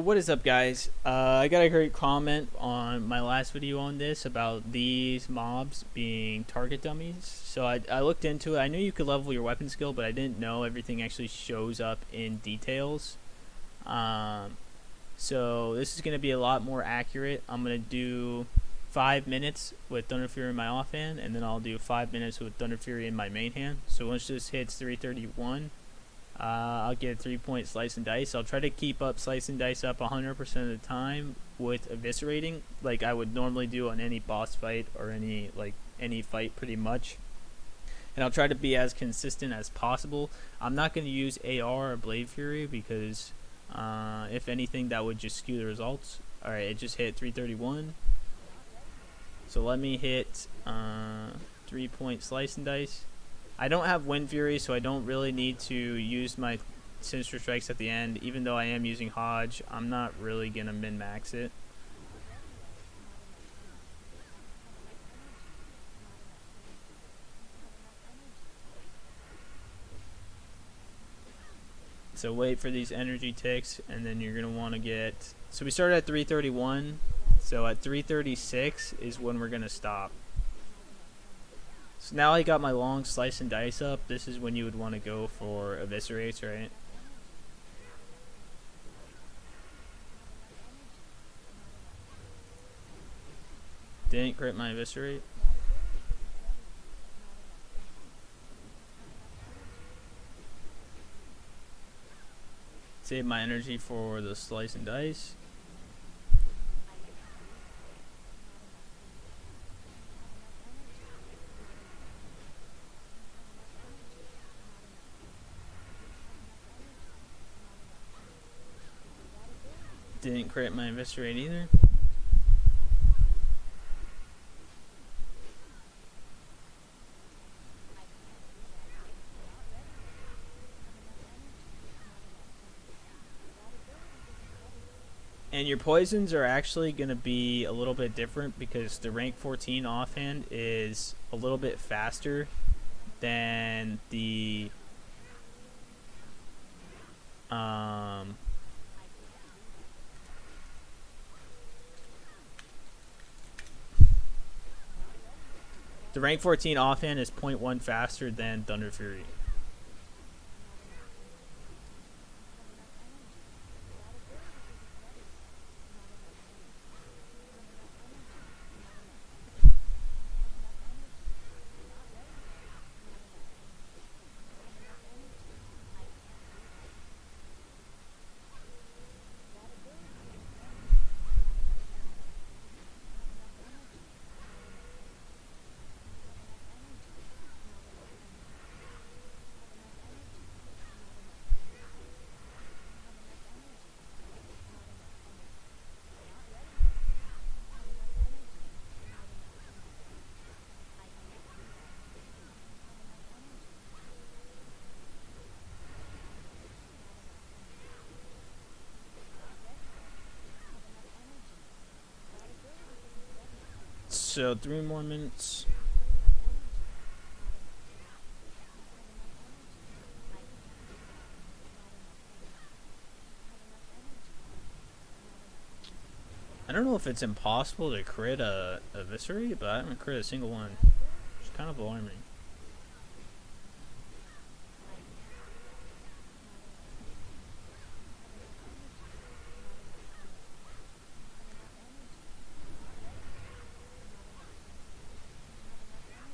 What is up, guys? I got a great comment on my last video on this about these mobs being target dummies. So I looked into it. I knew you could level your weapon skill, but I didn't know everything actually shows up in details. Um, so this is going to be a lot more accurate. I'm going to do 5 minutes with Thunderfury in my offhand, and then I'll do 5 minutes with Thunderfury in my main hand. So once this hits 331, I'll get 3-point slice and dice. I'll try to keep up slice and dice up 100% of the time with eviscerating, like I would normally do on any boss fight or any fight pretty much. And I'll try to be as consistent as possible. I'm not going to use AR or Blade Fury because if anything that would just skew the results. Alright, it just hit 331. So let me hit 3-point slice and dice. I don't have Wind Fury, so I don't really need to use my Sinister Strikes at the end. Even though I am using Hodge, I'm not really going to min-max it. So wait for these energy ticks, and then you're going to want to get... So we started at 331, so at 336 is when we're going to stop. So now I got my long slice and dice up. This is when you would want to go for eviscerates, right? Didn't crit my eviscerate. Save my energy for the slice and dice. Didn't crit my eviscerate either. And your poisons are actually going to be a little bit different because the rank 14 offhand is a little bit faster than the rank 14 offhand is 0.1 faster than Thunderfury. So 3 more minutes. I don't know if it's impossible to crit a eviscerate, but I haven't crit a single one. It's kind of alarming.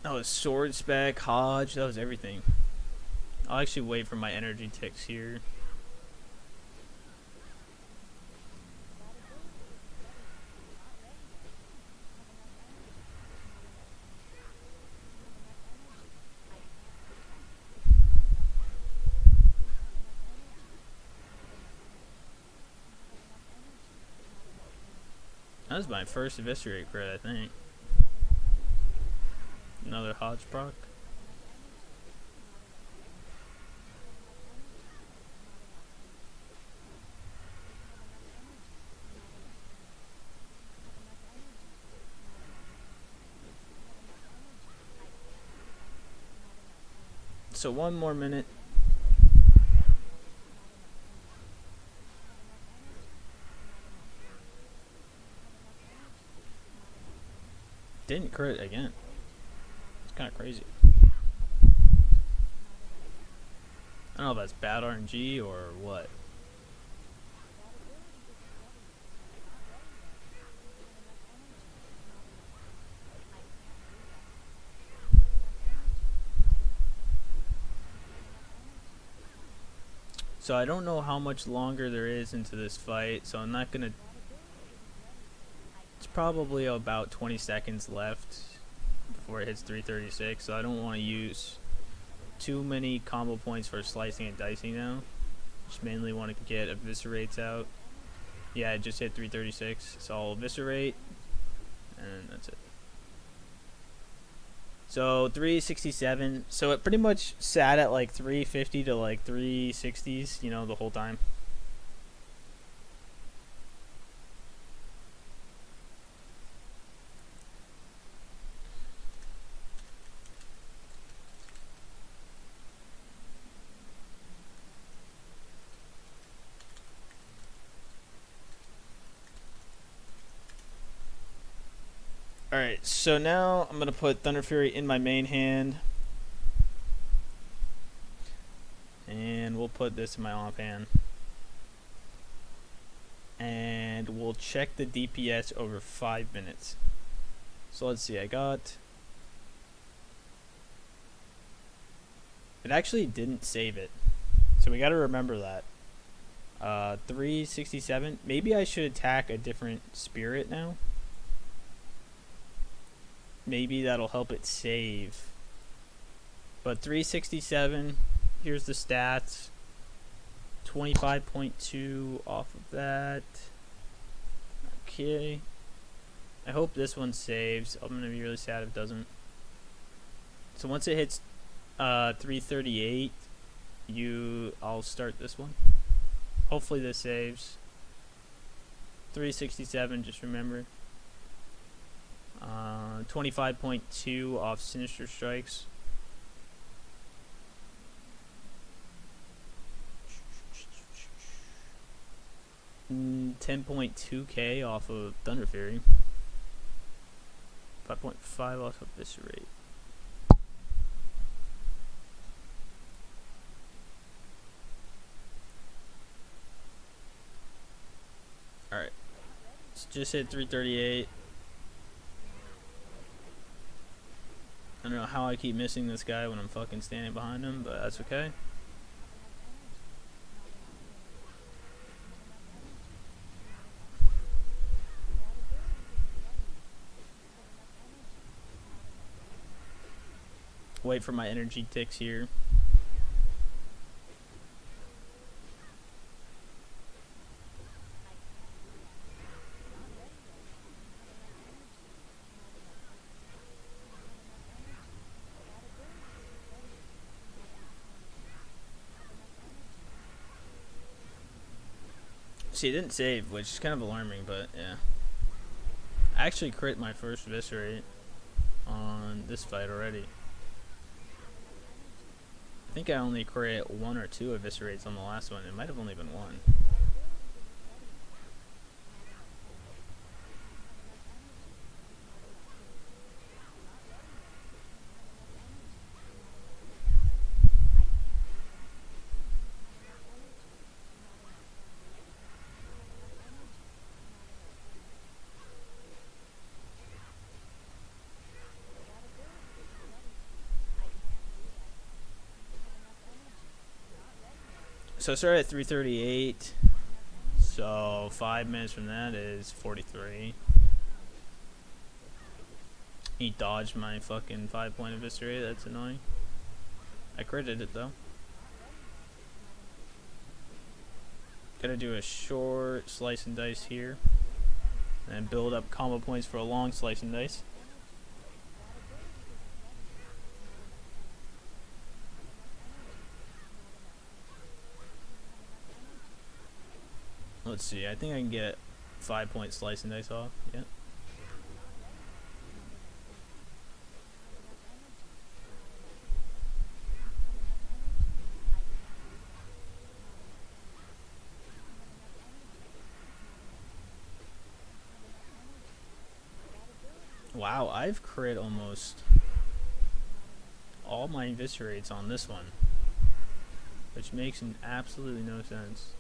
That was sword spec, Hodge, that was everything. I'll actually wait for my energy ticks here. That was my first eviscerate crit, I think. Another Hodge proc. So 1 more minute. Didn't crit again. It's kind of crazy. I don't know if that's bad RNG or what. So I don't know how much longer there is into this fight, so I'm not gonna. It's probably about 20 seconds left before it hits 336, so I don't want to use too many combo points for slicing and dicing now. Just mainly want to get eviscerates out. Yeah, it just hit 336, so I'll eviscerate, and that's it. So 367. So it pretty much sat at like 350 to like 360s, you know, the whole time. Alright, so now I'm going to put Thunderfury in my main hand. And we'll put this in my offhand. And we'll check the DPS over 5 minutes. So let's see, I got... It actually didn't save it. So we got to remember that. 367. Maybe I should attack a different spirit now. Maybe that'll help it save. But 367, here's the stats. 25.2 off of that. Okay. I hope this one saves. I'm gonna be really sad if it doesn't. So once it hits 338, I'll start this one. Hopefully this saves. 367, just remember. 25.2 off Sinister Strikes. $10.2k off of Thunderfury. 5.5 off of Eviscerate. Alright. Let's just hit 338. I don't know how I keep missing this guy when I'm fucking standing behind him, but that's okay. Wait for my energy ticks here. See, it didn't save, which is kind of alarming, but yeah. I actually crit my first Eviscerate on this fight already. I think I only crit 1 or 2 Eviscerates on the last one. It might have only been 1. So I started at 338. So 5 minutes from that is 43. He dodged my fucking 5-point Eviscerate. That's annoying. I critted it though. Gotta do a short slice and dice here. And build up combo points for a long slice and dice. Let's see, I think I can get 5-point slice and dice off. Yeah. Wow, I've crit almost all my eviscerates on this one, which makes absolutely no sense.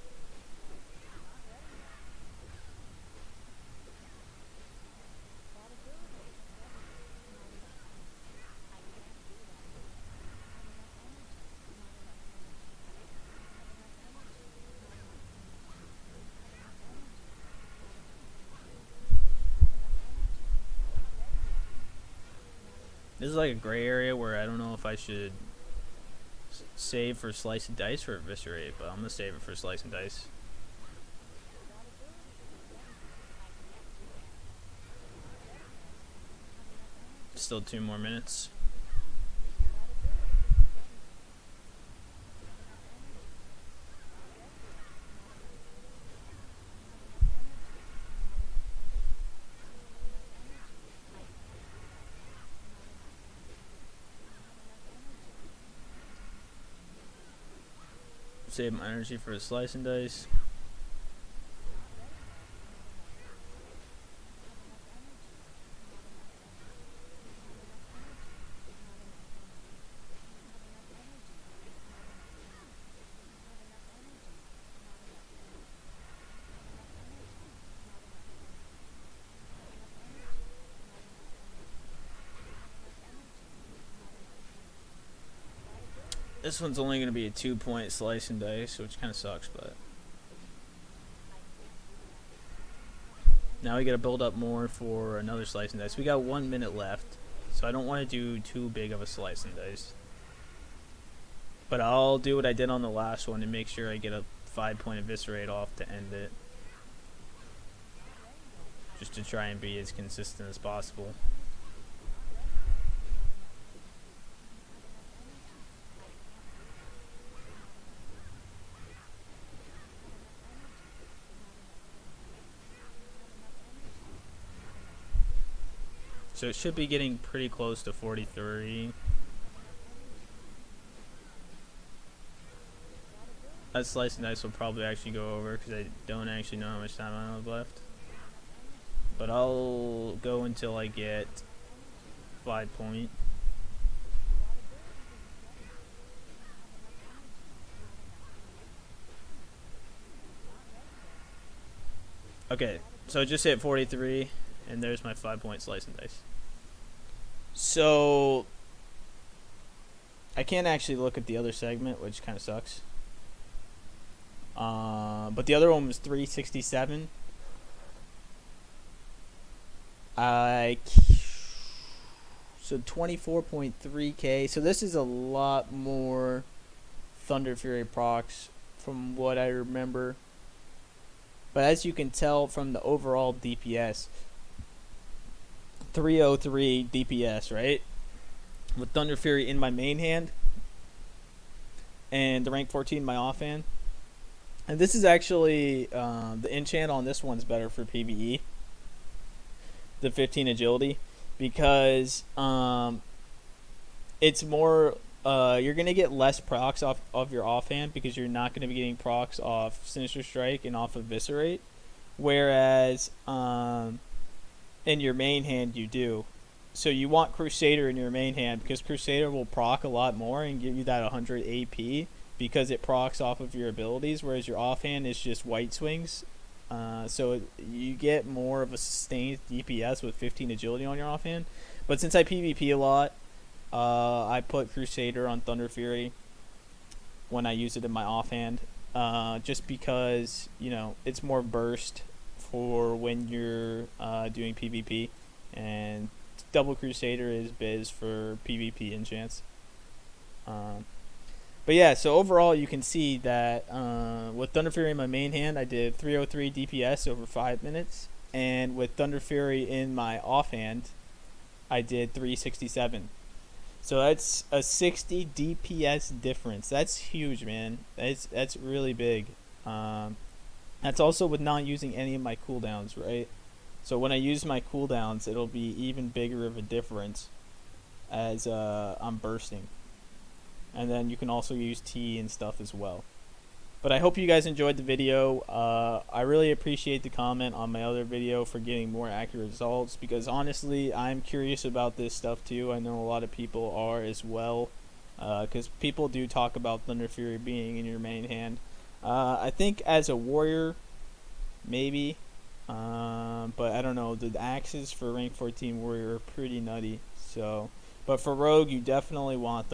This is like a gray area where I don't know if I should save for slice and dice or eviscerate, but I'm gonna save it for slice and dice. Still 2 more minutes. Save my energy for a slice and dice. This one's only going to be a 2-point slice and dice, which kind of sucks, but now we got to build up more for another slice and dice. We got 1 minute left, so I don't want to do too big of a slice and dice. But I'll do what I did on the last one and make sure I get a 5-point eviscerate off to end it, just to try and be as consistent as possible. So it should be getting pretty close to 43. That slice and dice will probably actually go over because I don't actually know how much time I have left. But I'll go until I get 5-point. Okay, so I just hit 43, and there's my 5-point slice and dice. So I can't actually look at the other segment, which kind of sucks. But the other one was 367. So 24.3k. So this is a lot more Thunderfury procs from what I remember. But as you can tell from the overall DPS, 303 DPS, right? With Thunderfury in my main hand and the rank 14 in my offhand. And this is actually, the enchant on this one's better for PvE. The 15 agility. Because it's more, you're going to get less procs off of your offhand because you're not going to be getting procs off Sinister Strike and off Eviscerate. Whereas in your main hand you do. So you want Crusader in your main hand because Crusader will proc a lot more and give you that 100 AP because it procs off of your abilities, whereas your offhand is just white swings. So you get more of a sustained DPS with 15 agility on your offhand. But since I PvP a lot, I put Crusader on Thunderfury when I use it in my offhand. Just because, you know, it's more burst for when you're doing PvP. And double Crusader is biz for PvP enchants. But yeah, so overall you can see that with Thunderfury in my main hand, I did 303 DPS over 5 minutes. And with Thunderfury in my offhand, I did 367. So that's a 60 DPS difference. That's huge, man. That's really big. That's also with not using any of my cooldowns, right? So when I use my cooldowns, it'll be even bigger of a difference as I'm bursting. And then you can also use T and stuff as well. But I hope you guys enjoyed the video. I really appreciate the comment on my other video for getting more accurate results, because honestly, I'm curious about this stuff too. I know a lot of people are as well, because people do talk about Thunderfury being in your main hand. I think as a warrior, maybe, but I don't know. The axes for rank 14 warrior are pretty nutty. So, but for rogue, you definitely want